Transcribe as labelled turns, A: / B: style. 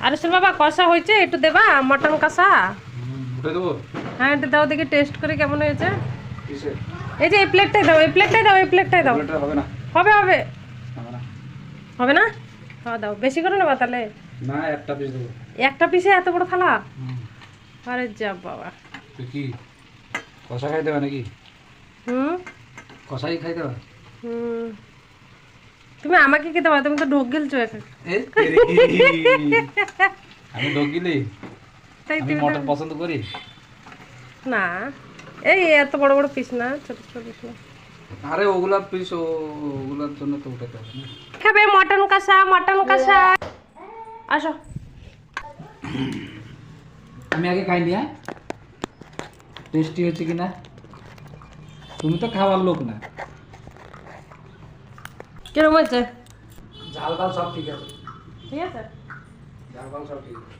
A: আরে শোন বাবা, কষা হয়েছে, একটু দেবা মটন কষা?
B: উঠে দেবো?
A: হ্যাঁ একটু দাও দেখি, টেস্ট করে কেমন হয়েছে।
B: কিসে?
A: এই যে এই প্লেটটাই দাও, এই প্লেটটাই দাও, এই প্লেটটাই দাও।
B: এটা হবে না।
A: হবে হবে।
B: হবে না।
A: হবে না? হ্যাঁ দাও, বেশি করে নেবা তাহলে।
B: না, একটা পিস দেবো।
A: একটা পিসে এত বড় থালা? আরে যা বাবা।
B: তুই কি কষা খাই দেবে নাকি?
A: হুম
B: কষাই খাই দেবে?
A: হুম। তুমি আমাকে কি দেবা? তুমি তো ঢোক গেলছো এখন।
B: আমি ডোক গিলি?
A: তাই
B: আমি
A: তুমি
B: মটন পছন্দ করি
A: না, এই এত বড় বড় পিস না, ছোট ছোট পিস না।
B: আরে ওগুলা পিস, ওগুলার জন্য তো উঠাতে হবে না।
A: খাবে মটন কষা, মটন কষা। আসো।
B: আমি আগে খাইনি। হ্যাঁ, টেস্টি হচ্ছে কিনা। তুমি তো খাওয়ার লোক না।
A: কিরম হয়েছে?
B: ঝাল ফাল সব ঠিক আছে।
A: ঠিক আছে।
B: ঝাল ফাল সব ঠিক আছে।